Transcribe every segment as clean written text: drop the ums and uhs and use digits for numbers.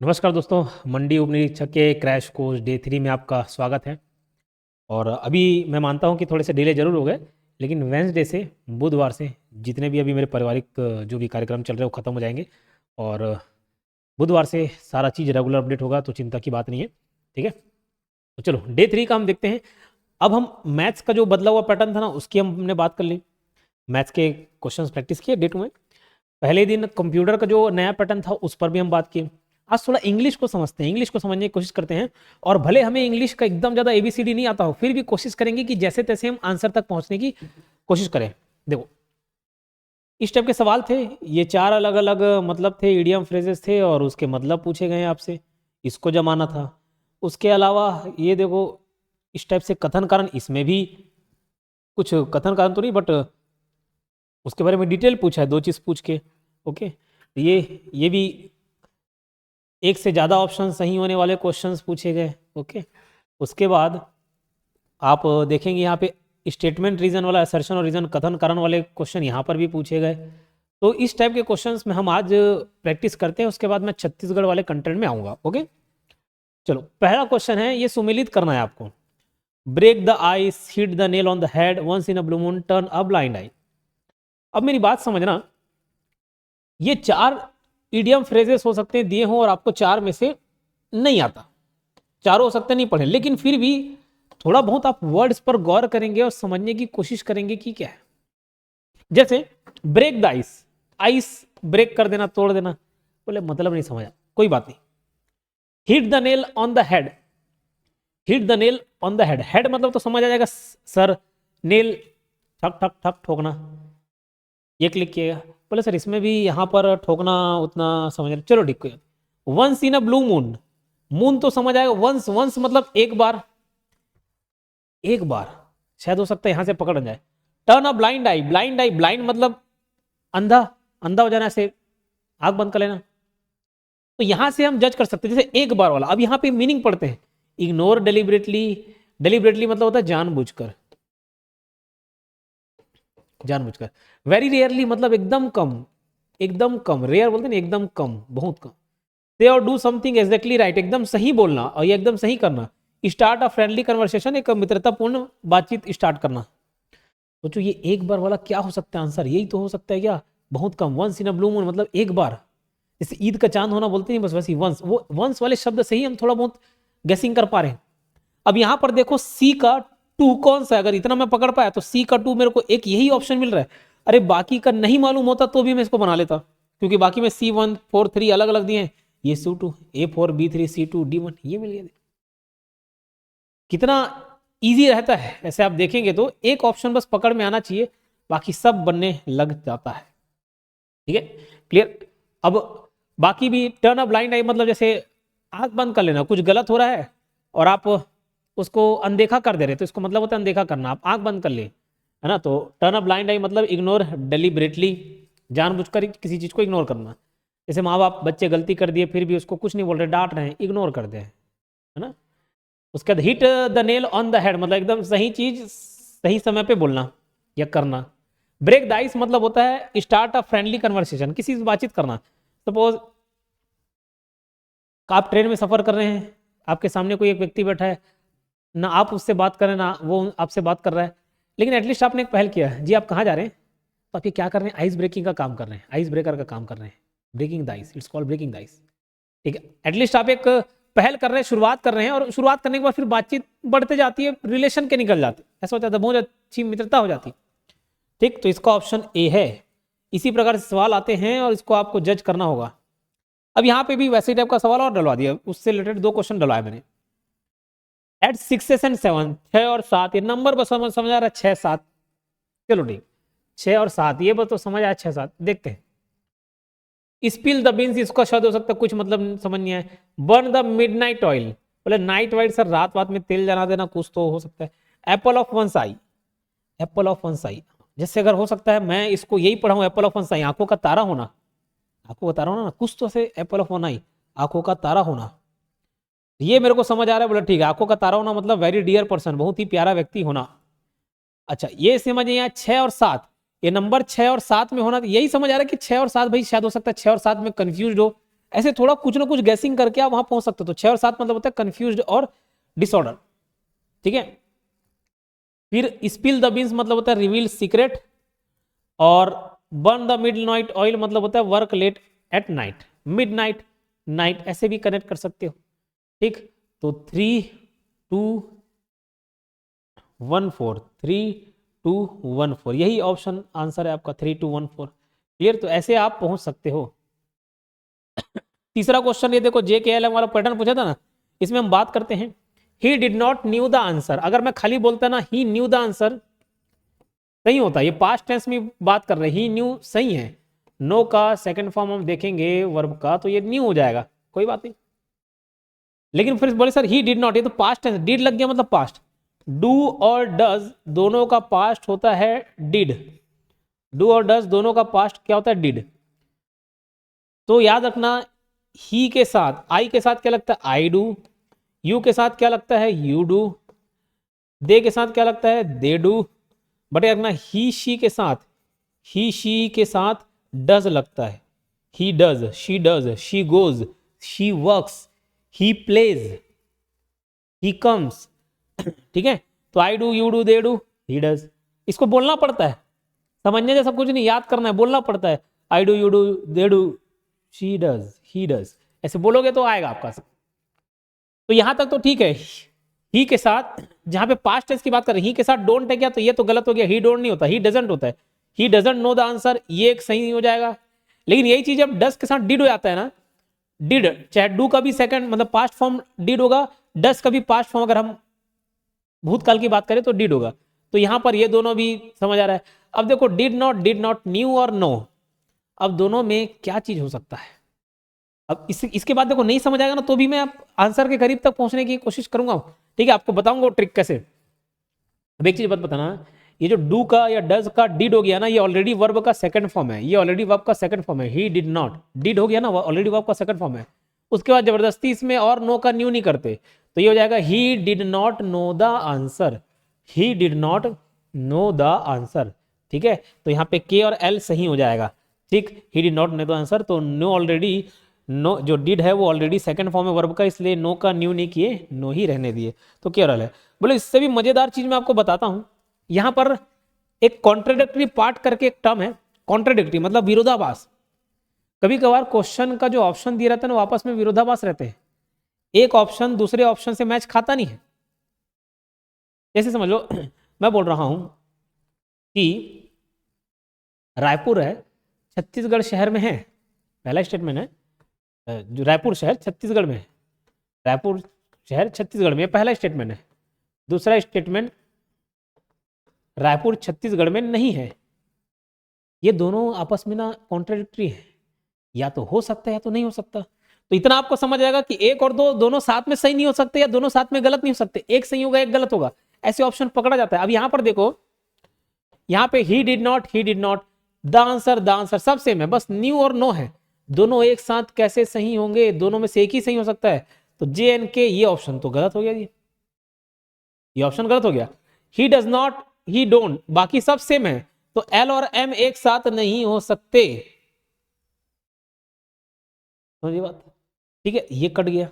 नमस्कार दोस्तों, मंडी उप निरीक्षक के क्रैश कोर्स डे 3 में आपका स्वागत है। और अभी मैं मानता हूं कि थोड़े से डिले जरूर हो गए, लेकिन वेंसडे से बुधवार से जितने भी अभी मेरे पारिवारिक जो भी कार्यक्रम चल रहे हैं वो ख़त्म हो जाएंगे। और बुधवार से सारा चीज़ रेगुलर अपडेट होगा, तो चिंता की बात नहीं है। ठीक है, तो चलो डे 3 का हम देखते हैं। अब हम मैथ्स का जो बदला हुआ पैटर्न था ना, उसकी हमने बात कर ली। मैथ्स के क्वेश्चंस प्रैक्टिस किए डे 2 में। पहले दिन कंप्यूटर का जो नया पैटर्न था उस पर भी हम बात की। आज थोड़ा इंग्लिश को समझते हैं, इंग्लिश को समझने की कोशिश करते हैं। और भले हमें इंग्लिश का एकदम ज़्यादा एबीसीडी नहीं आता हो, फिर भी कोशिश करेंगे कि जैसे तैसे हम आंसर तक पहुंचने की कोशिश करें। देखो, इस टाइप के सवाल थे, ये 4 अलग अलग मतलब थे, इडियम फ्रेजेस थे और उसके मतलब पूछे गए आपसे, इसको जमाना था। उसके अलावा ये देखो, इस टाइप से कथन कारण, इसमें भी कुछ कथन कारण तो नहीं, बट उसके बारे में डिटेल पूछा है, 2 चीज़ पूछ के। ओके, ये भी एक से ज़्यादा ऑप्शन सही होने वाले क्वेश्चंस पूछे गए। ओके, उसके बाद आप देखेंगे यहाँ पे स्टेटमेंट रीजन वाला, असर्शन और रीजन कथन कारण वाले क्वेश्चन यहाँ पर भी पूछे गए। तो इस टाइप के क्वेश्चंस में हम आज प्रैक्टिस करते हैं, उसके बाद मैं छत्तीसगढ़ वाले कंटेंट में आऊँगा। ओके, चलो पहला क्वेश्चन है, ये सुमेलित करना है आपको। Break the ice, hit the nail on the head, once in a blue moon, turn a blind eye. अब मेरी बात समझना, ये 4 इडियम फ्रेजेस हो सकते हैं दिए हों और आपको 4 में से नहीं आता, चारों हो सकते नहीं पढ़े, लेकिन फिर भी थोड़ा बहुत आप वर्ड्स पर गौर करेंगे और समझने की कोशिश करेंगे कि क्या है। जैसे break the ice, ice break कर देना, तोड़ देना, बोले मतलब नहीं समझा, कोई बात नहीं। Hit the nail on the head, hit the nail on the head, head मतलब तो समझ आ जाएगा सर, नेल ठक ठक ठक ठोकना, ये क्लिक किएगा। बोले सर इसमें भी यहाँ पर ठोकना उतना समझ, चलो ठीक है। Once in a blue moon, moon तो समझ आएगा, वंस, वंस मतलब एक बार, एक बार शायद हो सकता है यहां से पकड़ जाए। Turn a blind I, blind I, blind मतलब अंधा, अंधा हो जाना, ऐसे आंख बंद कर लेना। तो यहां से हम जज कर सकते हैं, जैसे एक बार वाला। अब यहां पे मीनिंग पढ़ते हैं, इग्नोर डेलिबरेटली, डेलिबरेटली मतलब होता है जानबूझकर, जानबूझकर। वेरी रेयरली मतलब एकदम कम, एकदम कम, रेयर बोलते हैं ना, एकदम कम, बहुत कम। से और डू समथिंग एग्जैक्टली राइट, एकदम सही बोलना और ये एकदम सही करना। स्टार्ट अ फ्रेंडली कन्वर्सेशन, एक मित्रतापूर्ण बातचीत स्टार्ट करना। सोचो ये एक बार वाला क्या हो सकता है आंसर, यही तो हो सकता है क्या, बहुत कम। Once in a blue moon मतलब एक बार, जैसे ईद का चांद होना बोलते हैं, बस वैसे वंस, वो वंस वाले शब्द से ही हम थोड़ा बहुत गेसिंग कर पा रहे हैं। अब यहां पर देखो सी का टू कौन सा है, अगर इतना मैं पकड़ पाया तो सी का टू मेरे को एक यही ऑप्शन मिल रहा है। अरे बाकी का नहीं मालूम होता तो भी मैं इसको बना लेता, क्योंकि बाकी में C1 4 3 अलग अलग दिए हैं, ये C2 A4 B3 C2 D1 ये मिल गया। कितना इजी रहता है, ऐसे आप देखेंगे तो एक ऑप्शन बस पकड़ में आना चाहिए, बाकी सब बनने लग जाता है। ठीक है, क्लियर। अब बाकी भी, टर्न अ ब्लाइंड आई मतलब जैसे आंख बंद कर लेना, कुछ गलत हो रहा है और आप उसको अनदेखा कर दे रहे, तो इसको मतलब होता है अनदेखा करना, आप आंख बंद कर ले, है ना। तो टर्न अ ब्लाइंड आई मतलब इग्नोर डेलिबरेटली, जानबूझकर किसी चीज को इग्नोर करना। जैसे माँ बाप, बच्चे गलती कर दिए फिर भी उसको कुछ नहीं बोल रहे, डांट रहे हैं, इग्नोर कर दे, है ना। उसके बाद hit the nail on the head मतलब एकदम सही चीज सही समय पे बोलना या करना। ब्रेक द आइस मतलब होता है स्टार्ट अ फ्रेंडली कन्वर्सेशन, किसी से बातचीत करना। सपोज आप ट्रेन में सफर कर रहे हैं, आपके सामने कोई एक व्यक्ति बैठा है, ना आप उससे बात कर रहे हैं ना वो आपसे बात कर रहा है, लेकिन एटलीस्ट आपने एक पहल किया है, जी आप कहाँ जा रहे हैं, तो आप ये क्या कर रहे हैं, आइस ब्रेकिंग का काम कर रहे हैं, आइस ब्रेकर का काम कर रहे हैं, breaking the ice, it's called breaking the ice. ठीक है, एटलीस्ट आप एक पहल कर रहे हैं, शुरुआत कर रहे हैं, और शुरुआत करने के बाद फिर बातचीत बढ़ते जाती है, रिलेशन के निकल जाते, ऐसा हो जाता है, बहुत अच्छी मित्रता हो जाती। ठीक, तो इसका ऑप्शन ए है। इसी प्रकार से सवाल आते हैं और इसको आपको जज करना होगा। अब यहाँ पे भी वैसे टाइप का सवाल और डलवा दिया, उससे रिलेटेड 2 क्वेश्चन डलवाए मैंने। एट 6 एंड 7, 6 और 7, ये नंबर बस समझ आ रहा है, 6 7, चलो ठीक, 6 और 7 ये बस तो समझ आया, 6 7 देखते हैं। स्पिल द बीन्स, इसका शब्द हो सकता है, कुछ मतलब समझ नहीं आया। बर्न द मिडनाइट ऑयल, बोले नाइट वाइट सर, रात रात में तेल जला देना, कुछ तो हो सकता है। Apple of one eye, apple of one eye, जैसे अगर हो सकता है मैं इसको यही पढ़ा हूं, एप्पल ऑफ वन आई, आंखों का तारा होना, आंखों का तारा होना ना, कुछ तो से एप्पल ऑफ वन आई, आंखों का तारा होना, ये मेरे को समझ आ रहा है। बोला ठीक है, आंखों का तारा होना मतलब वेरी डियर पर्सन, बहुत ही प्यारा व्यक्ति होना। अच्छा ये समझ यहाँ 6 और 7, ये नंबर 6 और 7 में होना, यही समझ आ रहा है कि 6 और 7 भाई शायद हो सकता है 6 और 7 में कंफ्यूज हो, ऐसे थोड़ा कुछ ना कुछ गैसिंग करके आप वहां पहुंच सकते हो। तो 6 और 7 मतलब होता है कंफ्यूज्ड और डिसऑर्डर, ठीक है। फिर स्पिल द बीन्स मतलब होता है रिवील सीक्रेट, और बर्न द मिडनाइट ऑयल मतलब होता है work late at night, midnight, night ऐसे भी कनेक्ट कर सकते हो, ठीक। तो 3214, 3214 यही ऑप्शन आंसर है आपका, 3214। क्लियर, तो ऐसे आप पहुंच सकते हो। तीसरा क्वेश्चन ये देखो, JKLM वाला पैटर्न पूछा था ना, इसमें हम बात करते हैं he did not new the answer. अगर मैं खाली बोलता ना ही न्यू द आंसर, सही होता, ये पास्ट टेंस में बात कर रहे हैं, ही न्यू सही है। नो का सेकंड फॉर्म हम देखेंगे वर्ब का, तो ये न्यू हो जाएगा, कोई बात नहीं। लेकिन फिर बोले सर ही डिड नॉट, ये तो पास्ट टेंस, डिड लग गया मतलब पास्ट। डू और डज दोनों का पास्ट होता है डिड, डू और डज दोनों का पास्ट क्या होता है डिड। तो याद रखना ही के साथ, आई के साथ क्या लगता है आई डू, यू के साथ क्या लगता है यू डू, दे के साथ क्या लगता है दे डू, बट याद रखना ही शी के साथ, ही शी के साथ डज लगता है, he does, she goes, she works, he plays, he comes, ठीक है। तो I do, you do, they do, he does. इसको बोलना पड़ता है, समझने जैसा कुछ नहीं, याद करना है, बोलना पड़ता है। I do, you do, they do, she does, he does, ऐसे बोलोगे तो आएगा आपका। तो यहां तक तो ठीक है। ही के साथ, जहां पे पास्ट टेंस की बात कर रहे हैं, ही के साथ डोंट है क्या, तो ये तो गलत हो गया, ही डोंट नहीं होता, ही डजंट होता है। He doesn't know the answer, ये एक सही हो जाएगा। लेकिन यही चीज जब डस के साथ डिड हो जाता है ना, डिड, चाहे डू का भी सेकंड मतलब पास्ट फॉर्म डिड होगा, डस का भी पास्ट फॉर्म अगर हम भूतकाल की बात करें तो डिड होगा। तो यहां पर ये दोनों भी समझ आ रहा है। अब देखो डिड नॉट, न्यू और नो, अब दोनों में क्या चीज हो सकता है। अब इसके बाद देखो नहीं समझ आएगा ना, तो भी मैं आप आंसर के करीब तक पहुंचने की कोशिश करूंगा, ठीक है, आपको बताऊंगा ट्रिक कैसे। अब एक चीज बात बताना, ये जो डू का या डज का डिड हो गया ना, ये ऑलरेडी वर्ब का सेकंड फॉर्म है, ये ऑलरेडी वर्ब का सेकंड फॉर्म है। ही डिड नॉट, डिड हो गया ना, ऑलरेडी वर्ब का सेकंड फॉर्म है। उसके बाद जबरदस्ती इसमें और नो का न्यू नहीं करते, तो ये हो जाएगा he did not know the answer, he did not know the answer, ठीक है। तो यहाँ पे के और एल सही हो जाएगा, ठीक। He did not know the answer, तो नो ऑलरेडी, नो जो डिड है वो ऑलरेडी सेकंड फॉर्म है वर्ब का, इसलिए नो का न्यू नहीं किए, नो ही रहने दिए, तो के और एल है। बोले इससे भी मजेदार चीज मैं आपको बताता हूं, यहां पर एक कॉन्ट्राडिक्टरी पार्ट करके एक टर्म है, कॉन्ट्राडिक्टरी मतलब विरोधाभास। कभी कभार क्वेश्चन का जो ऑप्शन दिया रहता है ना, वो आपस में विरोधाभास रहते हैं, एक ऑप्शन दूसरे ऑप्शन से मैच खाता नहीं है। जैसे समझ लो मैं बोल रहा हूं कि रायपुर है छत्तीसगढ़ शहर में है, पहला स्टेटमेंट है, जो रायपुर शहर छत्तीसगढ़ में है, रायपुर शहर छत्तीसगढ़ में, पहला स्टेटमेंट है। दूसरा स्टेटमेंट रायपुर छत्तीसगढ़ में नहीं है। ये दोनों आपस में ना कॉन्ट्राडिक्टरी है, या तो हो सकता है या तो नहीं हो सकता। तो इतना आपको समझ आएगा कि एक और दो दोनों साथ में सही नहीं हो सकते, या दोनों साथ में गलत नहीं हो सकते, एक सही होगा एक गलत होगा, ऐसे ऑप्शन पकड़ा जाता है। अब यहां पर देखो, यहां पे he did not, the answer सब सेम है, बस न्यू और नो है। दोनों एक साथ कैसे सही होंगे, दोनों में से एक ही सही हो सकता है। तो जे एन के ये ऑप्शन तो गलत हो गया, ये ऑप्शन गलत हो गया। He does not, he don't, बाकी सब सेम है, तो एल और एम एक साथ नहीं हो सकते, समझिए बात, ठीक है, ये कट गया।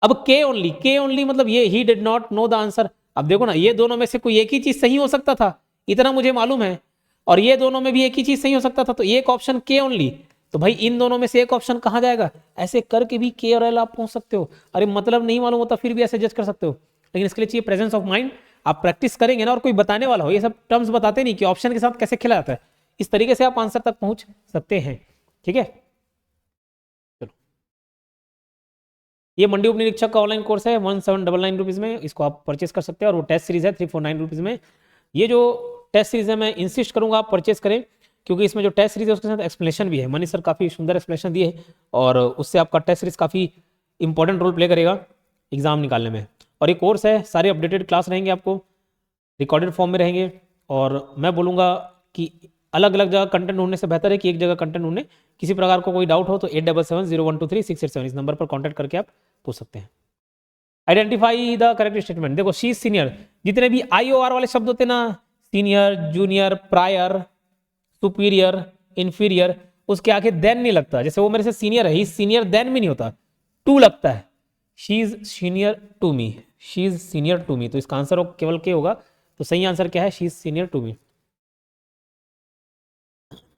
अब के ओनली मतलब ये he did not know the answer. अब देखो ना, ये दोनों में से कोई एक ही चीज सही हो सकता था, इतना मुझे मालूम है, और ये दोनों में भी एक ही चीज सही हो सकता था, तो एक ऑप्शन के ओनली, तो भाई इन दोनों में से एक ऑप्शन कहां जाएगा। ऐसे करके भी के और एल आप पहुंच सकते हो। अरे मतलब नहीं मालूम होता फिर भी ऐसे जज कर सकते हो, लेकिन इसके लिए चाहिए प्रेजेंस ऑफ माइंड। आप प्रैक्टिस करेंगे ना, और कोई बताने वाला हो, ये सब टर्म्स बताते नहीं कि ऑप्शन के साथ कैसे खेला जाता है, इस तरीके से आप आंसर तक पहुंच सकते हैं, ठीक है। ये मंडी उप निरीक्षक का ऑनलाइन कोर्स है 1799 रुपीज़ में, इसको आप परचेस कर सकते हैं, और वो टेस्ट सीरीज है 349 रुपीज़ में। ये जो टेस्ट सीरीज है मैं इंसिस्ट करूंगा आप परचेस करें, क्योंकि इसमें जो टेस्ट सीरीज है उसके साथ एक्सप्लेनेशन भी है, मनीष सर काफ़ी सुंदर एक्सप्लेनेशन दिए है, और उससे आपका टेस्ट सीरीज काफ़ी इंपॉर्टेंट रोल प्ले करेगा एग्जाम निकालने में। और ये कोर्स है, सारे अपडेटेड क्लास रहेंगे, आपको रिकॉर्डेड फॉर्म में रहेंगे, और मैं बोलूँगा कि अलग अलग जगह कंटेंट ढूंढने से बेहतर है कि एक जगह कंटेंट ढूंढने। किसी प्रकार को कोई डाउट हो तो 8770123687 इस नंबर पर कांटेक्ट करके आप पूछ सकते हैं। Identify the correct statement. देखो शी सीनियर, जितने भी IOR वाले शब्द होते हैं ना, senior, junior, prior, superior, inferior, उसके आगे देन नहीं लगता, जैसे वो मेरे से सीनियर है, ही सीनियर देन भी नहीं होता, टू लगता है, she is senior to me, she is senior to me, तो इसका आंसर केवल के होगा। तो सही आंसर क्या है, she is senior to me.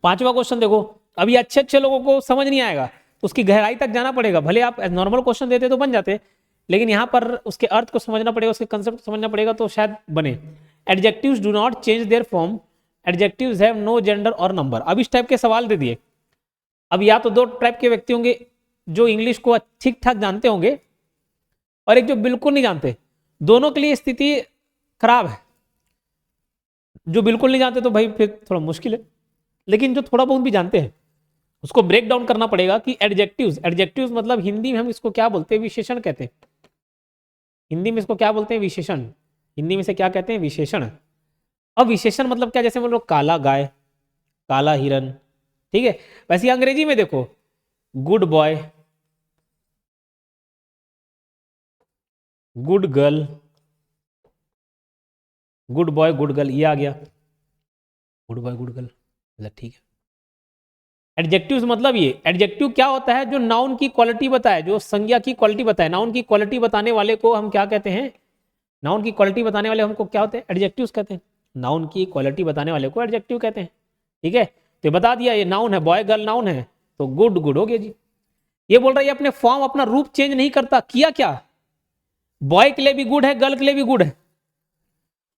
पांचवा क्वेश्चन देखो, अभी अच्छे अच्छे लोगों को समझ नहीं आएगा, उसकी गहराई तक जाना पड़ेगा, भले आप नॉर्मल क्वेश्चन देते तो बन जाते, लेकिन यहां पर उसके अर्थ को समझना पड़ेगा, उसके कंसेप्ट को समझना पड़ेगा, तो शायद बने। Adjectives do not change their form, adjectives have no gender और नंबर। अब इस टाइप के सवाल दे दिए, अब या तो दो टाइप के व्यक्ति होंगे, जो इंग्लिश को ठीक ठाक जानते होंगे और एक जो बिल्कुल नहीं जानते, दोनों के लिए स्थिति खराब है। जो बिल्कुल नहीं जानते तो भाई फिर थोड़ा मुश्किल है, लेकिन जो थोड़ा बहुत भी जानते हैं उसको ब्रेक डाउन करना पड़ेगा कि एडजेक्टिव्स, एडजेक्टिव्स मतलब हिंदी में हम इसको क्या बोलते हैं, विशेषण कहते हैं। हिंदी में इसको क्या बोलते हैं, विशेषण। हिंदी में से क्या कहते हैं, विशेषण। अब विशेषण मतलब क्या, जैसे हम लोग काला गाय, काला हिरन, ठीक है, वैसे अंग्रेजी में देखो, good boy, good girl, good boy good girl, ये आ गया, गुड बॉय गुड गर्ल, मतलब ठीक है। एडजेक्टिव्स मतलब ये, एडजेक्टिव क्या होता है, जो नाउन की क्वालिटी बताए, जो संज्ञा की क्वालिटी बताए, नाउन की क्वालिटी बताने वाले को हम क्या कहते हैं, नाउन की क्वालिटी बताने वाले हमको क्या होते हैं, एडजेक्टिव्स कहते हैं। नाउन की क्वालिटी बताने वाले को एडजेक्टिव कहते हैं, ठीक है। तो बता दिया ये नाउन है, बॉय गर्ल नाउन है, तो गुड गुड हो गया जी। ये बोल रहा है अपने फॉर्म, अपना रूप चेंज नहीं करता, किया क्या, बॉय के लिए भी गुड है, गर्ल के लिए भी गुड है,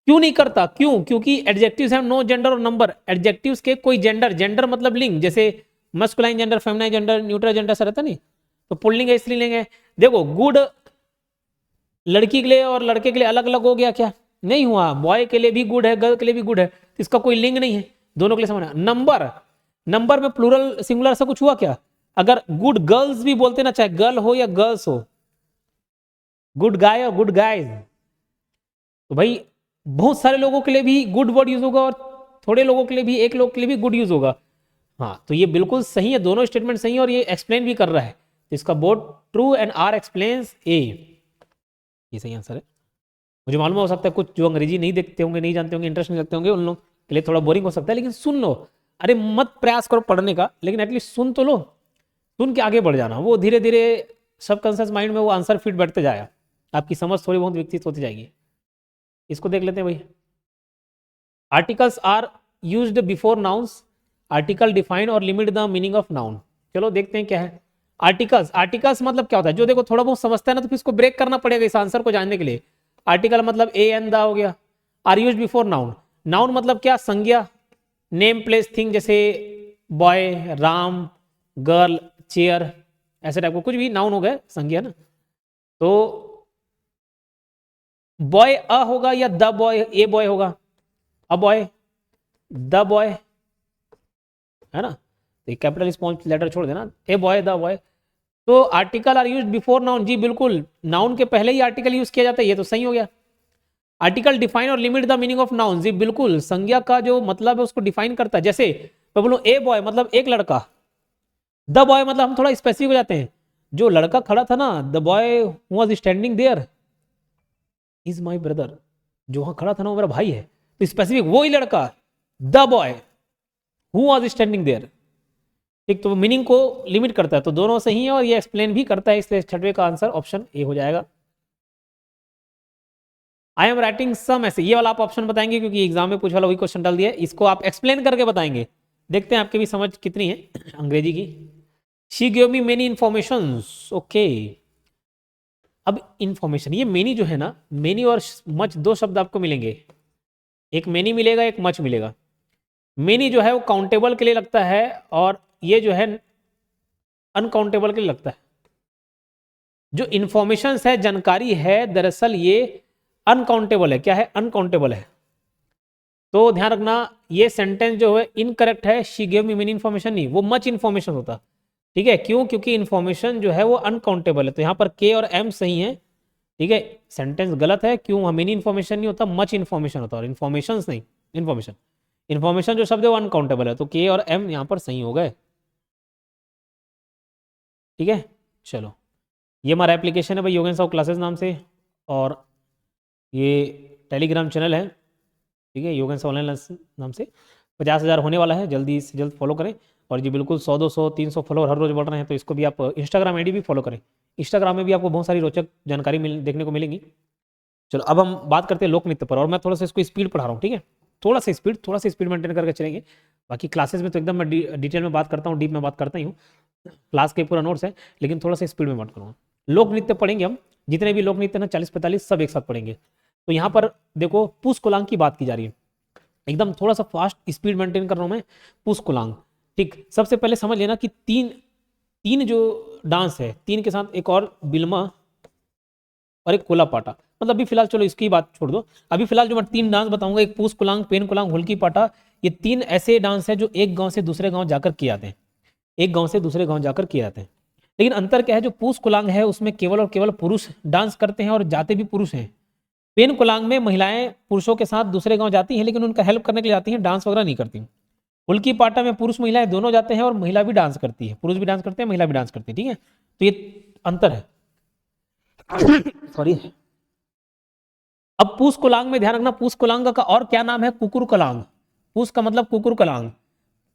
क्यों नहीं करता, क्यों, क्योंकि एडजेक्टिव्स हैव नो जेंडर और नंबर, एडजेक्टिव्स के कोई जेंडर, जेंडर मतलब लिंग, जैसे masculine gender, feminine gender, neutral gender ऐसा रहता नहीं, तो पुल्लिंग है स्त्रीलिंग है। देखो गुड लड़की के लिए और लड़के के लिए अलग अलग हो गया क्या, नहीं हुआ, बॉय के लिए भी गुड है, गर्ल के लिए भी गुड है, इसका कोई लिंग नहीं है, दोनों के लिए समान है। नंबर, नंबर में प्लूरल सिंगुलर ऐसा कुछ हुआ क्या, अगर गुड गर्ल्स भी बोलते ना, चाहे गर्ल हो या गर्ल्स हो, गुड गाय और गुड गाइज, तो भाई बहुत सारे लोगों के लिए भी गुड वर्ड यूज होगा और थोड़े लोगों के लिए भी, एक लोग के लिए भी गुड यूज होगा। हाँ, तो ये बिल्कुल सही है, दोनों स्टेटमेंट सही है और ये एक्सप्लेन भी कर रहा है, तो इसका both true and R explains A, ये सही आंसर है। मुझे मालूम हो सकता है कुछ जो अंग्रेजी नहीं देखते होंगे, नहीं जानते होंगे, इंटरेस्ट नहीं लगते होंगे, उन लोग के लिए थोड़ा बोरिंग हो सकता है, लेकिन सुन लो, अरे मत प्रयास करो पढ़ने का, लेकिन एटलीस्ट सुन तो लो, सुन के आगे बढ़ जाना, वो धीरे धीरे सबकॉन्शियस माइंड में वो आंसर फिट बैठते जाएगा, आपकी समझ थोड़ी बहुत विकसित होती जाएगी। इसको देख लेते हैं भाई, articles are used before nouns, article define or limit the meaning of noun. चलो देखते हैं क्या है आर्टिकल्स। आर्टिकल्स मतलब क्या होता है, जो देखो थोड़ा बहुत समझता है ना, तो फिर इसको ब्रेक करना पड़ेगा इस आंसर को जानने के लिए। आर्टिकल मतलब ए एन द हो गया, are used before noun, noun मतलब क्या, संज्ञा, नेम प्लेस थिंग, जैसे बॉय, राम, गर्ल, चेयर, ऐसे टाइप को कुछ भी नाउन हो गए, संज्ञा ना। तो बॉय अ होगा या द बॉय, ए बॉय होगा, अ बॉय, द बॉय, है ना, तो कैपिटल स्मॉल लेटर छोड़ देना, ए बॉय द बॉय। तो article are used before noun, जी बिल्कुल, नाउन के पहले ही आर्टिकल यूज किया जाता है, ये तो सही हो गया। Article define or limit the meaning of noun, जी बिल्कुल, संज्ञा का जो मतलब है उसको डिफाइन करता है, जैसे मैं बोलूं ए बॉय मतलब एक लड़का, द बॉय मतलब हम थोड़ा स्पेसिफिक हो जाते हैं, जो लड़का खड़ा था ना, the boy who was standing there is my brother, जो वहां खड़ा था ना वो मेरा भाई है, तो स्पेसिफिक वही लड़का, the boy who was standing there, ठीक, तो मीनिंग को लिमिट करता है, तो दोनों सही है और ये एक्सप्लेन भी करता है, इसलिए छठवें का आंसर ऑप्शन ए हो जाएगा। आई एम राइटिंग सम ऐसे, ये वाला आप ऑप्शन बताएंगे क्योंकि एग्जाम में पूछा वाला वही क्वेश्चन डाल दिया, इसको आप एक्सप्लेन करके बताएंगे, देखते हैं आपकी भी समझ कितनी है अंग्रेजी की। She give me many information, okay. अब इंफॉर्मेशन, ये मेनी जो है ना, मेनी और मच दो शब्द आपको मिलेंगे, एक मेनी मिलेगा, एक मच मिलेगा। मेनी जो है वो काउंटेबल के लिए लगता है और ये जो है अनकाउंटेबल के लिए लगता है। जो इंफॉर्मेशन है, जानकारी है, दरअसल ये अनकाउंटेबल है, क्या है, अनकाउंटेबल है। तो ध्यान रखना, ये सेंटेंस जो है इनकरेक्ट है, she give me many information नहीं, वो मच इंफॉर्मेशन होता, ठीक है, क्यों, क्योंकि इंफॉर्मेशन जो है वो अनकाउंटेबल है, तो यहाँ पर के और एम सही है, ठीक है, सेंटेंस गलत है, क्यों, मेनी इंफॉर्मेशन नहीं होता, मच इंफॉर्मेशन होता, और इंफॉर्मेशन नहीं, इंफॉर्मेशन, इंफॉर्मेशन जो शब्द है वो अनकाउंटेबल है, तो के और एम यहाँ पर सही हो गए, ठीक है। चलो, ये हमारा एप्लीकेशन है भाई, योगेन साहब क्लासेस नाम से, और ये टेलीग्राम चैनल है, ठीक है, योगेन साहब ऑनलाइन नाम से, 50,000 होने वाला है, जल्दी से जल्द फॉलो करें। और जी बिल्कुल 100 200 300 फॉलोअर हर रोज बढ़ रहे हैं, तो इसको भी आप इंस्टाग्राम आईडी भी फॉलो करें। इंस्टाग्राम में भी आपको बहुत सारी रोचक जानकारी देखने को मिलेंगी। चलो अब हम बात करते हैं लोक नृत्य पर, और मैं थोड़ा सा इसको स्पीड पढ़ा रहा हूँ, ठीक है, थोड़ा सा स्पीड मेंटेन करके चलेंगे। बाकी क्लासेस में तो एकदम मैं डिटेल में बात करता हूँ, डीप में बात करता ही हूँ, क्लास के पूरा नोट्स है, लेकिन थोड़ा सा स्पीड में बात करूँगा। लोक नृत्य पढ़ेंगे हम, जितने भी लोक नृत्य ना 40 45 सब एक साथ पढ़ेंगे। तो यहाँ पर देखो पुष कुलांग की बात की जा रही है, एकदम थोड़ा सा फास्ट स्पीड मेंटेन कर रहा हूँ मैं। पुष कुलांग, ठीक, सबसे पहले समझ लेना कि तीन जो डांस है, तीन के साथ एक और बिल्मा और एक कोला पाटा, मतलब अभी फिलहाल चलो इसकी बात छोड़ दो, अभी फिलहाल जो मैं 3 डांस बताऊंगा, एक पूस कुलांग, पेन कुलांग, हुल्की पाटा, ये 3 ऐसे डांस है जो एक गांव से दूसरे गांव जाकर किए जाते हैं, एक गांव से दूसरे गांव जाकर किए जाते हैं। लेकिन अंतर क्या है, जो पूस कुलांग है उसमें केवल और केवल पुरुष डांस करते हैं और जाते भी पुरुष हैं। पेन कुलांग में महिलाएं पुरुषों के साथ दूसरे गांव जाती हैं, लेकिन उनका हेल्प करने के लिए जाती हैं, डांस वगैरह नहीं करती। हुल्की पाटा में पुरुष महिलाएं दोनों जाते हैं और महिला भी डांस करती है, पुरुष भी डांस करते हैं, महिला भी डांस करती है, ठीक है, तो ये अंतर है। सॉरी। अब पूस कुलांग में ध्यान रखना, पूस कुलांग का और क्या नाम है, कुकुर कलांग। पूस का मतलब कुकुर कलांग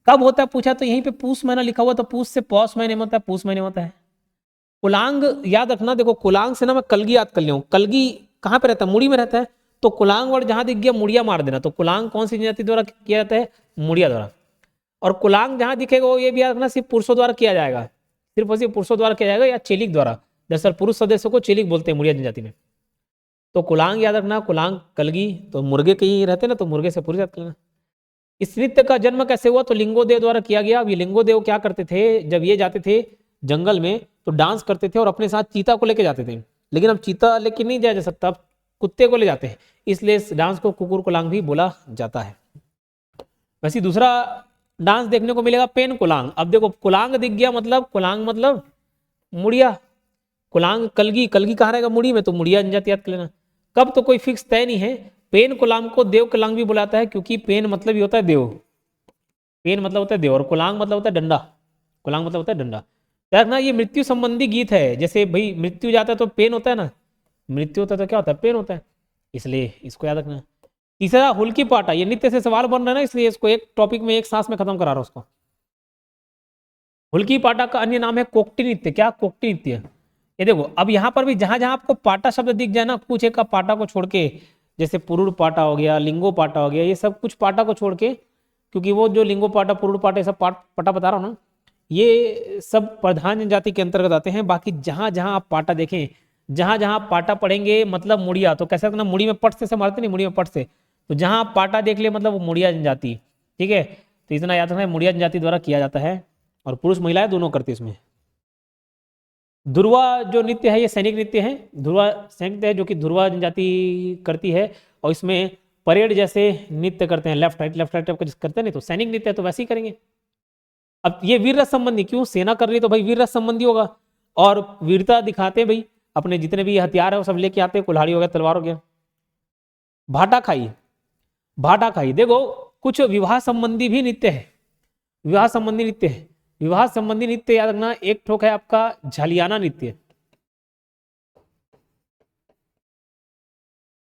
कब होता है पूछा, तो यहीं पे पूस महीना लिखा हुआ, तो पूस से पौष महीने में होता है, पूस महीने में होता है। कुलांग याद रखना, देखो कुलांग से ना मैं कलगी याद कर लिया हूं, कलगी कहां पे रहता है, मुड़ी में रहता है, तो कुलांग वर्ड जहां दिख गया मुड़िया मार देना। तो कुलांग कौन सी जनजाति द्वारा किया जाता है, मुड़िया द्वारा। और कुलांग जहां दिखेगा वो ये भी याद रखना सिर्फ पुरुषों द्वारा किया जाएगा, सिर्फ और सिर्फ पुरुषों द्वारा किया जाएगा या चेलिक द्वारा। दरअसल पुरुष सदस्यों को चेलिक बोलते हैं मुड़िया जनजाति में। तो कुलांग याद रखना, कुलांग कलगी, तो मुर्गे कहीं रहते ना, तो मुर्गे से पुरुष याद करना। इस नृत्य का जन्म कैसे हुआ, तो लिंगोदेव द्वारा किया गया। अब ये लिंगोदेव क्या करते थे, जब ये जाते थे जंगल में तो डांस करते थे और अपने साथ चीता को लेके जाते थे, लेकिन अब चीता लेके नहीं जाया जा सकता, अब कुत्ते को ले जाते हैं, इसलिए इस डांस को कुकुर कुलांग भी बोला जाता है। वैसे दूसरा डांस देखने को मिलेगा पेन कुलांग। अब देखो कुलांग दिख गया, मतलब कुलांग मतलब मुड़िया, कुलांग कलगी, कलगी कहाँ रहेगा, मुड़ी में, तो मुड़िया जनजाति याद कर लेना। कब तो कोई फिक्स तय नहीं है। पेन कुलांग को देव कुलांग भी बुलाता है, क्योंकि पेन मतलब ही होता है देव, पेन मतलब होता है देव, और कुलांग मतलब होता है डंडा, कुलांग मतलब होता है डंडा। याद रखना ये मृत्यु संबंधी गीत है, जैसे भाई मृत्यु जाता है तो पेन होता है ना, मृत्यु होता है तो क्या होता है, पेन होता है, इसलिए इसको याद रखना। तीसरा हुल्की पाटा, ये नित्य से सवाल बन रहा है ना, इसलिए इसको एक टॉपिक में एक सांस में खत्म करा रहा हूं उसको। हुल्की पाटा का अन्य नाम है कोकटी नृत्य। क्या, कोकटी नृत्य। ये देखो अब यहाँ पर भी जहां जहां आपको पाटा शब्द दिख जाए ना, कुछ एक का पाटा को छोड़ के, जैसे पुरुड़ पाटा हो गया, लिंगो पाटा हो गया, ये सब कुछ पाटा को छोड़ के, क्योंकि वो जो लिंगो पाटा, पुरुड़ पाटा, ये सब पाटा बता रहा हूँ ना, ये सब प्रधान जनजाति के अंतर्गत आते हैं। बाकी जहां जहां आप पाटा देखें, जहां जहां आप पाटा पढ़ेंगे मतलब मुड़िया, तो कैसे ना मुड़ी में पट से मारते नहीं, मुड़ी में पट से, तो जहां आप पाटा देख ले मतलब वो मुड़िया जनजाति, ठीक है, तो इतना याद रखना मुड़िया जनजाति द्वारा किया जाता है, और पुरुष महिलाएं दोनों करती है इसमें। ध्रुवा जो नृत्य है ये सैनिक नृत्य है, ध्रुवा सैनिक नृत्य है जो कि ध्रुवा जनजाति करती है, और इसमें परेड जैसे नृत्य करते हैं, लेफ्ट राइट करते हैं, नहीं तो सैनिक नृत्य है तो वैसे ही करेंगे। अब ये वीर रस संबंधी, क्यों, सेना कर रही है तो भाई वीर रस संबंधी होगा, और वीरता दिखाते हैं भाई, अपने जितने भी हथियार है वो सब लेके आते हैं, कुल्हाड़ी हो गया, तलवार हो गया। भाटा खाई, भाटा खाई देखो कुछ विवाह संबंधी भी नृत्य है, विवाह संबंधी नृत्य है। विवाह संबंधी नृत्य याद रखना, एक ठोक है आपका झलियाना नृत्य,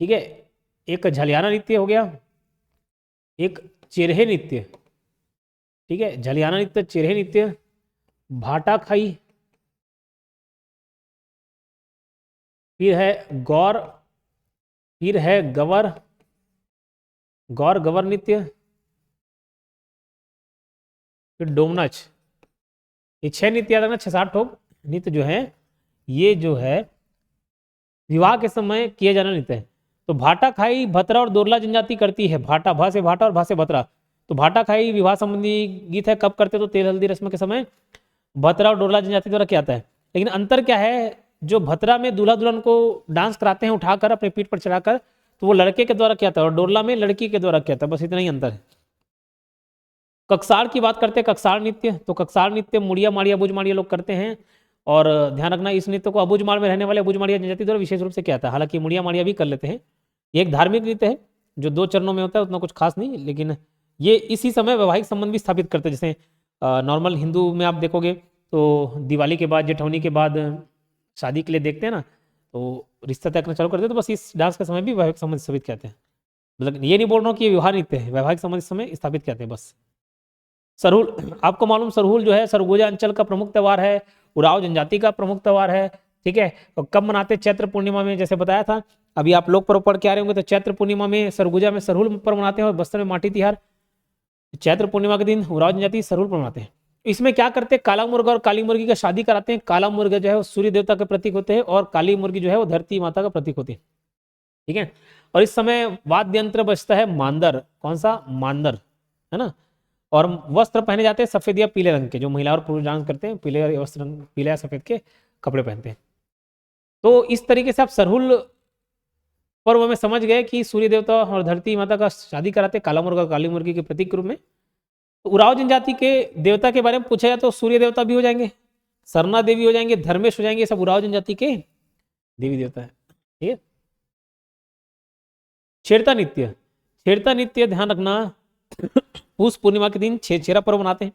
ठीक है, एक झलियाना नृत्य हो गया, एक चेरहे नृत्य, ठीक है, झलियाना नृत्य, चेरहे नृत्य, भाटा खाई, फिर है गौर, फिर है गवर, गौर गवर नृत्य, फिर डोमनच। ये 6 नृत्य याद रखना, 6-7 ठोक नृत्य जो है, ये जो है विवाह के समय किए जाना नृत्य है। तो भाटा खाई भतरा और दोरला जनजाति करती है, भाटा, भा से भाटा और भा से भतरा, तो भाटा खाई विवाह संबंधी गीत है, कब करते तो तेल हल्दी रस्म के समय, भतरा और डोरला जनजाति द्वारा किया जाता है। लेकिन अंतर क्या है, जो भतरा में दूल्हा दुल्हन को डांस कराते हैं उठाकर अपने पीठ पर चढ़ाकर, तो वो लड़के के द्वारा किया था, और डोरला में लड़की के द्वारा किया था, बस इतना ही अंतर है। कक्सार की बात करते हैं, कक्सार नृत्य, तो कक्सार नृत्य मुड़िया माड़िया अबुझ माड़िया लोग करते हैं, और ध्यान रखना इस नृत्य को अबुझमाड़ में रहने वाले अबुझ माड़िया जनजाति द्वारा विशेष रूप से किया था, हालांकि मुड़िया माड़िया भी कर लेते हैं। ये एक धार्मिक नृत्य है जो 2 चरणों में होता है, उतना कुछ खास नहीं, लेकिन ये इसी समय वैवाहिक संबंध भी स्थापित करते हैं। जैसे नॉर्मल हिंदू में आप देखोगे तो दिवाली के बाद, जेठौनी के बाद शादी के लिए देखते हैं ना, तो रिश्ता तय करना चालू करते हैं, तो बस इस डांस के समय भी वैवाहिक संबंध स्थापित कहते हैं। मतलब ये नहीं बोल रहा हूँ कि ये विवाह नृत्य है, वैवाहिक संबंध इस समय स्थापित कहते हैं बस। सरहुल, आपको मालूम सरहुल जो है सरगुजा अंचल का प्रमुख त्योहार है, उरांव जनजाति का प्रमुख त्योहार है। ठीक है, तो कब मनाते हैं? चैत्र पूर्णिमा में, जैसे बताया था। अभी आप लोग पर्व पढ़ के आ रहे होंगे तो चैत्र पूर्णिमा में सरगुजा में सरहुल पर्व मनाते हैं और बस्तर में माटी तिहार। चैत्र पूर्णिमा के दिन उरांव जनजाति सरहुल पर्व मनाते हैं। इसमें क्या करते हैं? काला मुर्गा और काली मुर्गी का शादी कराते हैं। काला मुर्गा जो है वो सूर्य देवता के प्रतीक होते हैं और काली मुर्गी जो है वो धरती माता का प्रतीक होती है। ठीक है, और इस समय वाद्य यंत्र बजता है मांदर। कौन सा? मांदर, है ना। और वस्त्र पहने जाते हैं सफेद या पीले रंग के, जो महिला और पुरुष डांस करते हैं पीले वस्त्र, पीले या सफेद के कपड़े पहनते हैं। तो इस तरीके से आप सरहुल पर्व में समझ गए कि सूर्य देवता और धरती माता का शादी कराते, काला मुर्गा काली मुर्गी के प्रतीक के रूप में। तो उरांव जनजाति के देवता के बारे में पूछा जाए तो सूर्य देवता भी हो जाएंगे, सरना देवी हो जाएंगे, धर्मेश हो जाएंगे, सब उरांव जनजाति के देवी देवता है। ठीक है। छेड़ता नृत्य, छेड़ता नृत्य ध्यान रखना, पूस पूर्णिमा के दिन छेरछेरा पर्व मनाते हैं।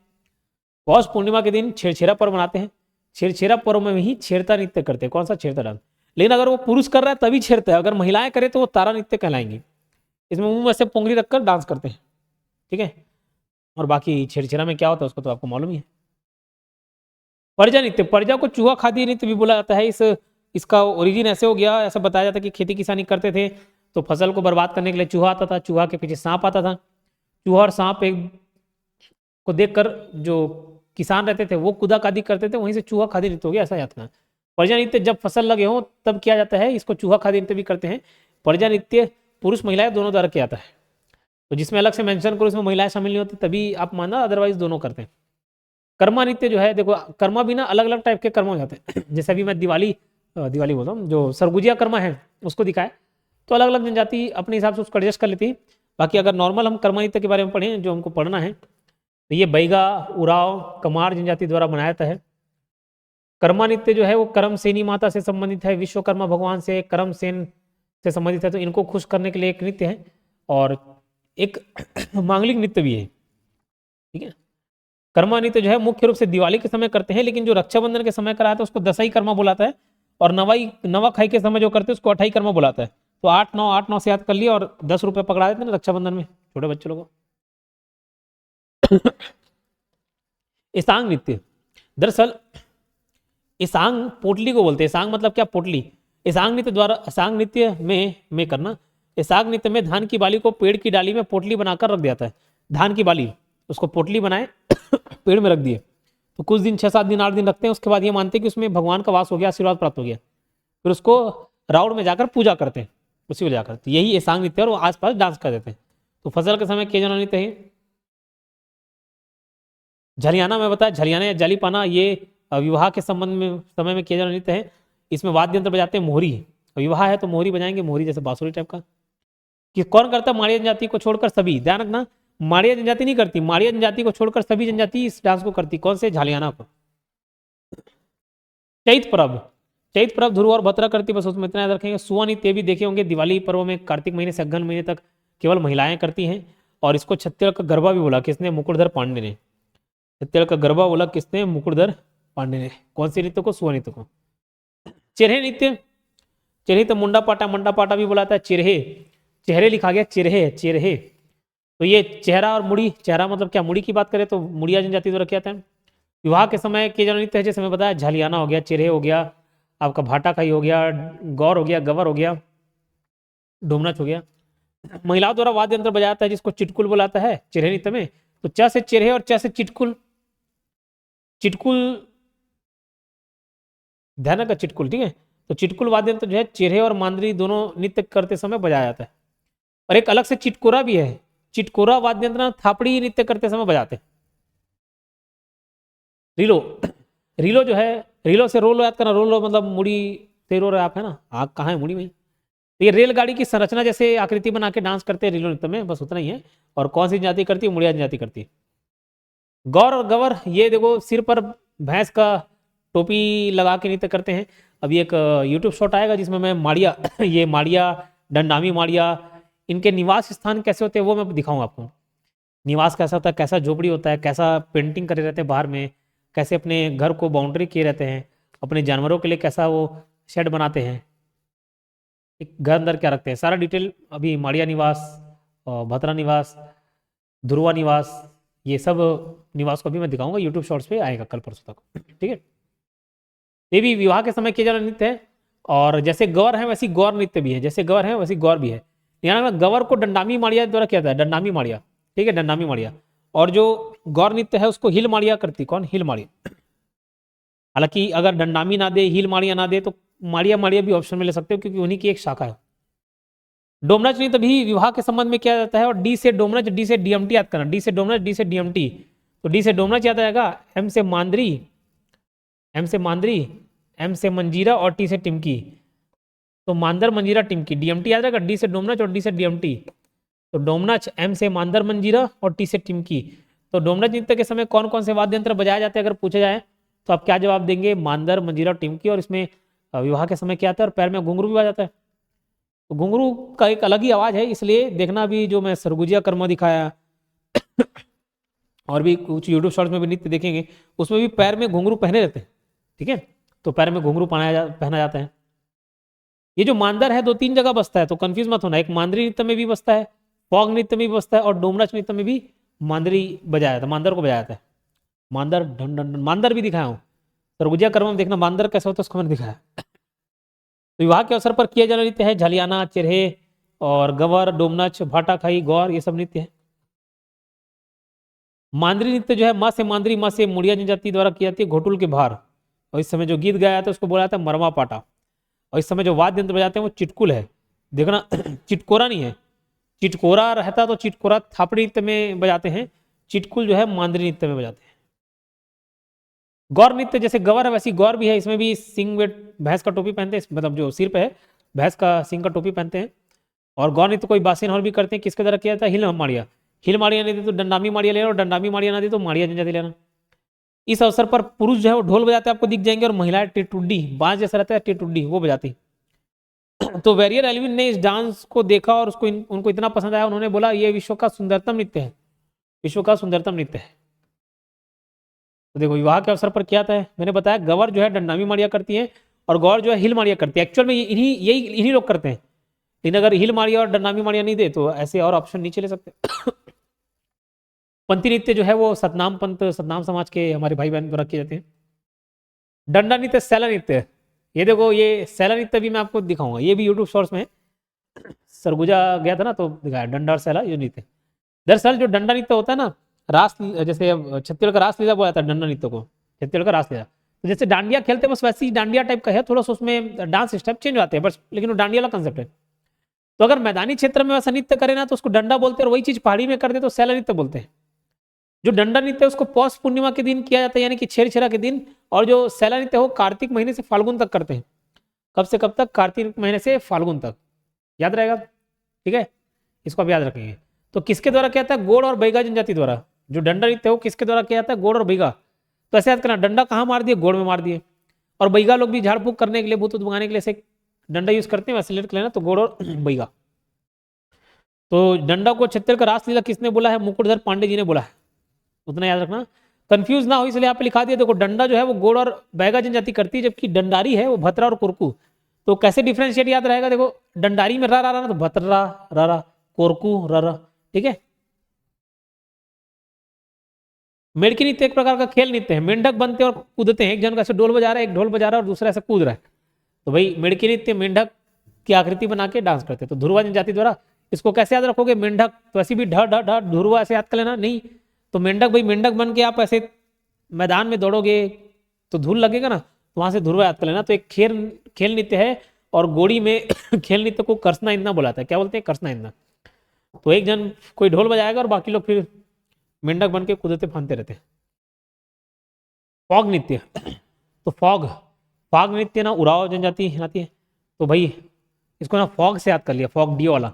पौष पूर्णिमा के दिन छेरछेरा पर्व मनाते हैं। छेरछेरा पर्व में ही छेड़ता नृत्य करते हैं। कौन सा? छेड़ता डांस। लेकिन अगर वो पुरुष कर रहा है तभी छेड़ता है, अगर महिलाएं करें तो वो तारा नृत्य कहलाएंगी। इसमें मुंह में से पोंगली रखकर डांस करते हैं। ठीक है, और बाकी छेड़छेरा में क्या होता है उसको तो आपको मालूम ही है। पर्जा नृत्य, पर्जा को चूहा खादी नृत्य भी बोला जाता है। इसका ओरिजिन ऐसे हो गया, ऐसा बताया जाता है कि खेती किसानी करते थे तो फसल को बर्बाद करने के लिए चूहा आता था, चूहा के पीछे सांप आता था। चूहा और सांप एक को देखकर जो किसान रहते थे वो कुदा कादी करते थे, वहीं से चूहा खादी नृत्य हो गया, ऐसा याद करना। पर्जा नृत्य जब फसल लगे हो तब किया जाता है, इसको चूहा खादी नृत्य भी कहते हैं। पर्जा नृत्य पुरुष महिलाएं दोनों द्वारा किया जाता है। तो जिसमें अलग से मेंशन करो इसमें महिलाएं शामिल नहीं होती तभी आप मानना, अदरवाइज दोनों करते हैं। कर्मा नृत्य जो है, देखो कर्मा भी ना अलग अलग टाइप के कर्म हो जाते हैं। जैसे अभी मैं दिवाली बोल रहा हूँ, जो सरगुजिया कर्मा है उसको दिखाए, तो अलग अलग जनजाति अपने हिसाब से उसको एडजस्ट कर लेती है। बाकी अगर नॉर्मल हम कर्मा नृत्य के बारे में पढ़ें जो हमको पढ़ना है, तो ये बैगा, उराव, कमार जनजाति द्वारा बनाया जाता है। कर्मा नृत्य जो है वो कर्म सेनी माता से संबंधित है, विश्वकर्मा भगवान से कर्म सेन से संबंधित है, तो इनको खुश करने के लिए एक नृत्य है और एक मांगलिक नृत्य भी है। ठीक है, कर्मा नृत्य जो है मुख्य रूप से दिवाली के समय करते हैं, लेकिन जो रक्षाबंधन के समय कराता है उसको दसई कर्मा बुलाता है, और नवा खाई के समय जो करते हैं उसको अठाई कर्मा बुलाता है। तो 8-9 से याद कर लिया और 10 रुपये पकड़ा देते ना रक्षाबंधन में छोटे बच्चे लोगों को। इसांग नृत्य, दरअसल इसांग पोटली को बोलते हैं। इसांग मतलब क्या? पोटली। इसांग नृत्य द्वारा, इसांग नृत्य में करना, इसांग नृत्य में धान की बाली को पेड़ की डाली में पोटली बनाकर रख दिया जाता है। धान की बाली उसको पोटली बनाए पेड़ में रख दिए, तो कुछ दिन 6-7 दिन 8 दिन रखते हैं। उसके बाद ये मानते हैं कि उसमें भगवान का वास हो गया, आशीर्वाद प्राप्त हो गया, फिर उसको राउंड में जाकर पूजा करते हैं उसी को जाकर। तो यही इसांग नृत्य है और आसपास डांस कर देते हैं। तो फसल के समय किया जाना नृत्य है। झरियाना में बताया, झरियाना या जालीपाना ये विवाह के संबंध में समय में किया जाना नृत्य है। इसमें वाद्य यंत्र बजाते हैं मोहरी, विवाह है तो मोहरी बजाएंगे, मोहरी जैसे बांसुरी टाइप का। कि कौन करता है? माड़िया जनजाति को छोड़कर सभी, ध्यान रखना माड़िया जनजाति नहीं करती, माड़िया जनजाति को छोड़कर सभी जनजाति इस डांस को करती। कौन से? झालियाना को। चैत पर्व, चैत पर्व ध्रुव और भद्रा करती, बस उसमें इतना याद रखेंगे। सुआ नृत्य भी देखे होंगे, दिवाली पर्व में कार्तिक महीने से अगहन महीने तक केवल महिलाएं करती हैं। और इसको छत्तीसगढ़ का गरबा भी बोला किसने? मुकुटधर पांडे ने। छत्तीसगढ़ का गरबा बोला किसने? मुकुटधर पांडे ने। कौन सी नृत्य को? सुआ नृत्य को। चिरहे नृत्य, चिरहे तो मुंडा पाटा, मंडा पाटा भी बुलाता है। चिरहे, चेहरे लिखा गया, चिरहे चिरहे। तो ये चेहरा और मुड़ी, चेहरा मतलब क्या? मुड़ी की बात करें तो मुड़िया जनजाति द्वारा किया था। विवाह के समय किए जाने नृत्य है, जैसे मैं बताया, झालियाना हो गया, चिरहे हो गया, आपका भाटा खाई हो गया, गौर हो गया, गवर हो गया, डोमनच हो गया। महिलाओं द्वारा वाद्य यंत्र बजाता है जिसको चिटकुल बुलाता है चिरहे नृत्य में। तो च से चिरहे और च से चिटकुल, चिटकुल ध्यान रखा, चिटकुल। ठीक है, तो चिटकुल वाद्य यंत्र जो है चिरहे और मांदरी दोनों नृत्य करते समय बजाया जाता है। और एक अलग से चिटकोरा भी है, चिटकोरा वाद्य यंत्र थापड़ी नृत्य करते समय बजाते हैं। रीलो, रीलो जो है, रीलो से रोल याद करना, रोल मतलब मुड़ी से रो रहे आप, है ना, आग कहाँ है? मुड़ी में। तो ये रेलगाड़ी की संरचना जैसे आकृति बना के डांस करते हैं रीलो नृत्य में, बस उतना ही है। और कौन सी जाति करती है? मुड़िया जाति करती है। गौर और गवर, ये देखो सिर पर भैंस का टोपी लगा के नृत्य करते हैं। अभी एक यूट्यूब शॉट आएगा जिसमें मैं माड़िया ये माड़िया, डंडामी माड़िया, इनके निवास स्थान कैसे होते हैं वो मैं दिखाऊंगा आपको। निवास कैसा होता है, कैसा झोपड़ी होता है, कैसा पेंटिंग करे रहते हैं बाहर में, कैसे अपने घर को बाउंड्री किए रहते हैं, अपने जानवरों के लिए कैसा वो शेड बनाते हैं, एक घर अंदर क्या रखते हैं, सारा डिटेल अभी माड़िया निवास, भद्रा निवास, ध्रुवा निवास, ये सब निवास को भी मैं दिखाऊंगा, यूट्यूब शॉर्ट्स पे आएगा कल परसों तक, ठीक है। ये भी विवाह के समय किया जाने नृत्य है। और जैसे गौर है वैसी गौर नृत्य भी है, जैसे गौर है वैसी गौर भी है। यहाँ गवर को डंडामी माड़िया द्वारा किया जाता है, डंडामी माड़िया, ठीक है, डंडामी माड़िया। और जो गौर नृत्य है उसको हिल माड़िया करती, कौन, हिल माड़िया। हालांकि अगर डंडामी ना दे, हिल माड़िया ना दे, तो माड़िया माड़िया भी ऑप्शन में ले सकते हो, क्योंकि उन्हीं की एक शाखा है। डोमनच नृत्य भी विवाह के संबंध में किया जाता है। और डी से डोमनच, डी से डीएमटी याद करना, डी से डोमनच, डी से डीएमटी। तो डी से डोमनच याद आएगा, एम से मांदरी, एम से मांदरी, एम से मंजीरा और टी से टिमकी। तो मांदर मंजीरा टिमकी, डीएमटी याद रहेगा, डी से डोमनच और डी से डीएमटी। तो डोमनच, एम से मांदर मंजीरा और टी से टिमकी। तो डोमनच नृत्य के समय कौन कौन से वाद्य यंत्र बजाए जाते हैं अगर पूछा जाए, तो आप क्या जवाब देंगे, मांदर मंजीरा और टिमकी। और इसमें विवाह के समय क्या आता है, और पैर में घुंघरू भी बजाता है। तो घुंघरू का एक अलग ही आवाज है, इसलिए देखना भी जो मैं सरगुजिया कर्म दिखाया और भी कुछ यूट्यूब शॉर्ट्स में भी नृत्य देखेंगे, उसमें भी पैर में घुंघरू पहने रहते हैं, ठीक है। तो पैर में घुंघरू पहना जाता है। ये जो मांदर है 2-3 जगह बसता है, तो कंफ्यूज मत होना, एक मांदरी नृत्य में भी बसता है, फॉग नृत्य में भी बसता है, और डोमनच नृत्य में भी मांदरी बजाया जाता है, मांदर को बजाया जाता है। मांदर ढन ढन ढन, मांदर भी दिखाया हूँ, सरगुजिया कर्म में देखना मांदर कैसा होता है उसको मैंने दिखाया। तो विवाह के अवसर पर किए जाने नृत्य है झलियाना, चिरहे और गवर, डोमनच, भाटाखाई, गौर, ये सब नृत्य है। मांदरी नृत्य जो है माँ से मांदरी, माँ से मुड़िया जनजाति द्वारा की जाती है, घोटुल के भार। और इस समय जो गीत गाया जाता है उसको बोला जाता है मरवा पाटा। और इस समय जो वाद्य यंत्र बजाते हैं वो चिटकुल है, देखना चिटकोरा नहीं है। चिटकोरा रहता तो चिटकोरा थापड़ी नृत्य में बजाते हैं, चिटकुल जो है मांदरी नृत्य में बजाते हैं। गौर नृत्य जैसे गवर है वैसी गौर भी है, इसमें भी सिंग में भैंस का टोपी पहनते हैं, मतलब जो सिर पे है भैंस का सिंग का टोपी पहनते हैं। और गौर नृत्य कोई बासिन और भी करते हैं, किसके द्वारा किया जाता है, हिल माड़िया। हिल माड़िया नहीं दी तो डंडामी माड़िया लेना, और डंडामी माड़िया ना दी तो माड़िया जनजाति लेना। इस अवसर पर पुरुष जो है वो ढोल बजाते आपको दिख जाएंगे, और महिलाएं टिटुड्डी, बांस जैसा रहता है टिटुड्डी, वो बजाती। तो वेरियर एल्विन ने इस डांस को देखा और उनको इतना पसंद आया, उन्होंने बोला ये विश्व का सुंदरतम नृत्य है, विश्व का सुंदरतम नृत्य है। तो देखो विवाह के अवसर पर क्या था, मैंने बताया गवर जो है डंडामी माड़िया करती है, और गौर जो है हिल माड़िया करती है। एक्चुअल में इन्हीं लोग करते हैं, लेकिन अगर हिल माड़िया और डंडामी माड़िया नहीं दे तो ऐसे और ऑप्शन नीचे ले सकते हैं। पंथी नृत्य जो है वो सतनाम पंथ, सतनाम समाज के हमारे भाई बहन द्वारा किए जाते हैं। डंडा नृत्य, सैला नृत्य, ये देखो ये सैला नृत्य भी मैं आपको दिखाऊंगा, ये भी यूट्यूब शॉर्ट्स में सरगुजा गया था ना तो दिखाया डंडा और सैला ये नृत्य। दरअसल जो डंडा नृत्य होता है ना, रास, जैसे छत्तीसगढ़ का रासलीला बोला जाता है डंडा नृत्य को, छत्तीसगढ़ का रासलीला। तो जैसे डांडिया खेलते हैं बस वैसी डांडिया टाइप का है, थोड़ा सा उसमें डांस स्टेप चेंज आते हैं बस, लेकिन वो डांडिया वाला कंसेप्ट है। तो अगर मैदानी क्षेत्र में वैसा नृत्य करे ना तो उसको डंडा बोलते हैं, और वही चीज पहाड़ी में कर दे तो सैला नृत्य बोलते हैं। जो डंडा नृत्य है उसको पौष पूर्णिमा के दिन किया जाता है, यानी कि छेरछेरा के दिन। और जो सैला नृत्य है वो कार्तिक महीने से फाल्गुन तक करते हैं। कब से कब तक, कार्तिक महीने से फाल्गुन तक, याद रहेगा, ठीक है, इसको आप याद रखेंगे। तो किसके द्वारा किया जाता है, गोड़ और बैगा जनजाति द्वारा। जो डंडा नृत्य है वो किसके द्वारा किया जाता है, गोड़ और बैगा। तो ऐसे याद करना, डंडा कहाँ मार दिए, गोड़ में मार दिए। और बैगा लोग भी झाड़ फूक करने के लिए, भूत भगाने के लिए ऐसे डंडा यूज करते हैं, वैसे लेट लेना, तो गोड़ और बैगा। तो डंडा को छत्तीसगढ़ का रासलीला किसने बोला है, मुकुटधर पांडे जी ने बोला है, उतना याद रखना, कंफ्यूज ना हो इसलिए यहाँ पे लिखा दिया। देखो डंडा जो है वो गोड़ और बैगा जनजाति करती है, जबकि डंडारी है वो भतरा और कुरकू। तो कैसे डिफ्रेंशिएट याद रहेगा, देखो डंडारी में रा रा रा तो भतरा रा रा, कोरकू रा रा, ठीक है। मेड़की नृत्य एक प्रकार का खेल नृत्य है, मेंढक बनते और कूदते हैं, एक जन का ऐसे डोल बजा रहा है, एक ढोल बजा रहा है और दूसरा ऐसे कूद रहा है। तो भाई मेड़की नृत्य मेंढक की आकृति बना के डांस करते हैं। तो ध्रुवा जनजाति द्वारा, इसको कैसे याद रखोगे, मेंढक तो ऐसी भी ढ ढ ढ ध्रुवा ऐसे याद कर लेना, नहीं तो मेंढक, भाई मेंढक बन के आप ऐसे मैदान में दौड़ोगे तो धूल लगेगा ना, तो वहां से ध्रुवा याद कर लेना। तो एक खेल नृत्य है, और गोड़ी में खेल नृत्य को कर्सना इंदना बोलाता है, क्या बोलते हैं, कर्सना इंदना। तो एक जन कोई ढोल बजाएगा और बाकी लोग फिर मेंढक बन के कूदते फांदते रहते हैं। फॉग नृत्य, तो फॉग नृत्य ना उराव जनजाति आती है। तो भाई इसको ना फॉग से याद कर लिया, फॉग डी वाला।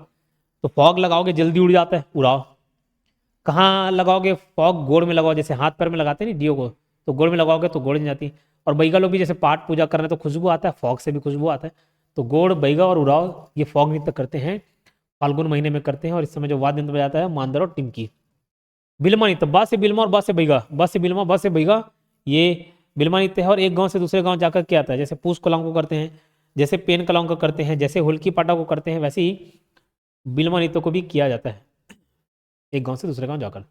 तो फॉग लगाओगे जल्दी उड़ जाता है, उड़ाव। कहाँ लगाओगे, फॉग गोड़ में लगाओ, जैसे हाथ पैर में लगाते हैं ना डियो को, तो गोड़ में लगाओगे तो गोड़ जाती। और बैगा लोग भी जैसे पाठ पूजा कर रहे हैं तो खुशबू आता है, फॉग से भी खुशबू आता है। तो गोड़, बैगा और उड़ाव ये फॉग नृत्य करते हैं, फाल्गुन महीने में करते हैं। और इस समय जो वाद्य यंत्र बजाता है मांदर और टिमकी। बिलमा नृत्य, बा से बिलमा और बा से बैगा, बा से बिलमा बा से बैगा, ये बिलमा नृत्य है। और एक गांव से दूसरे गांव जाकर क्या आता है, जैसे पूस कलाओं को करते हैं, जैसे पेन कलाओं को करते हैं, जैसे हुल्की पाटा को करते हैं, वैसे ही बिलमा नृत्य को भी किया जाता है, एक गांव से दूसरे गांव जाकर।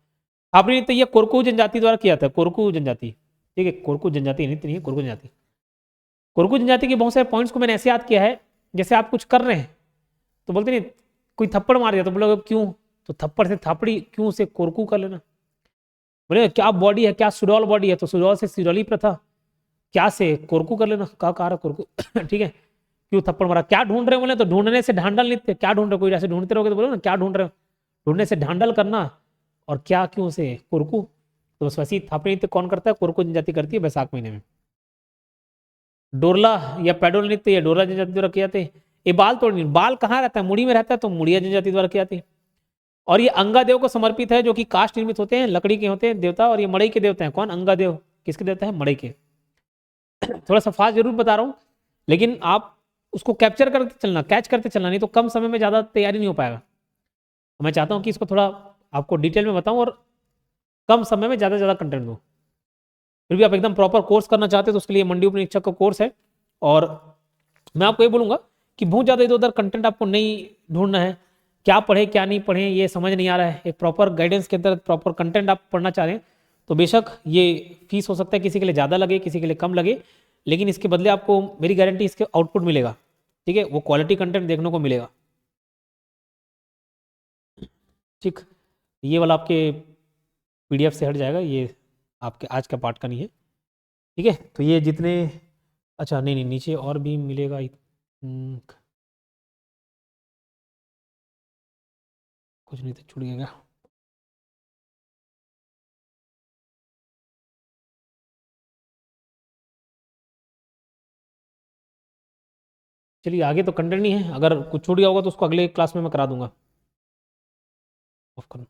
थापड़ी नृत्य ये कोरकू जनजाति द्वारा किया था, कोरकू जनजाति, ठीक है, कोरकू जनजाति नृत्य नहीं है, कोरकू जनजाति। कोरकू जनजाति के बहुत सारे पॉइंट्स को मैंने ऐसे याद किया है, जैसे आप कुछ कर रहे हैं तो बोलते नहीं, कोई थप्पड़ मार दिया तो बोलोगे क्यों, तो थप्पड़ से थापड़ी, क्यों से कोरकू कर लेना। बोले क्या बॉडी है, क्या सुडौल बॉडी है, तो सुडौल से सिरौली प्रथा, क्या से कोरकू कर लेना, का कार है कोरकू ठीक है, क्यों थप्पड़ मारा, क्या ढूंढ रहे हो, बोले तो ढूंढने से ढांडल नृत्य, क्या ढूंढ रहे हो, कोई ऐसे ढूंढते रहोगे तो बोलो ना क्या ढूंढ रहे हो, ढूंढने से ढांडल करना, और क्या क्यों से कोरकू। तो बस वैसी थापड़ी नृत्य कौन करता है, कोरकू जनजाति करती है बैसाख महीने में। डोरला या पैडोल नृत्य या डोरला जनजाति द्वारा किए जाते हैं। ये बाल तोड़नी, बाल कहाँ रहता है, मुड़ी में रहता है, तो मुड़िया जनजाति द्वारा किए जाते हैं। और ये अंगादेव को समर्पित है, जो कि काष्ठ निर्मित होते हैं, लकड़ी के होते हैं देवता, और ये मड़ई के देवता हैं। कौन, अंगादेव किसके देवता है, मड़ई के। थोड़ा सा फास्ट जरूर बता रहा हूँ, लेकिन आप उसको कैप्चर करते चलना, कैच करते चलना, नहीं तो कम समय में ज़्यादा तैयारी नहीं हो पाएगा। मैं चाहता हूँ कि इसको थोड़ा आपको डिटेल में बताऊँ और कम समय में ज़्यादा से ज़्यादा कंटेंट दूँ। फिर भी आप एकदम प्रॉपर कोर्स करना चाहते हो तो उसके लिए मंडी उपनिरीक्षक का कोर्स है। और मैं आपको ये बोलूँगा कि बहुत ज़्यादा इधर उधर कंटेंट आपको नहीं ढूंढना है, क्या पढ़े क्या नहीं पढ़े ये समझ नहीं आ रहा है, एक प्रॉपर गाइडेंस के अंदर प्रॉपर कंटेंट आप पढ़ना चाह रहे हैं तो बेशक ये फीस हो सकता है किसी के लिए ज़्यादा लगे, किसी के लिए कम लगे, लेकिन इसके बदले आपको मेरी गारंटी इसके आउटपुट मिलेगा, ठीक है, वो क्वालिटी कंटेंट देखने को मिलेगा। ठीक, ये वाला आपके PDF से हट जाएगा, ये आपके आज का पार्ट का नहीं है, ठीक है। तो ये जितने, अच्छा नहीं नहीं नीचे और भी मिलेगा, कुछ नहीं तो छूट गया। चलिए आगे तो कंटेंट नहीं है, अगर कुछ छूट गया होगा तो उसको अगले क्लास में मैं करा दूंगा। ऑफ करो।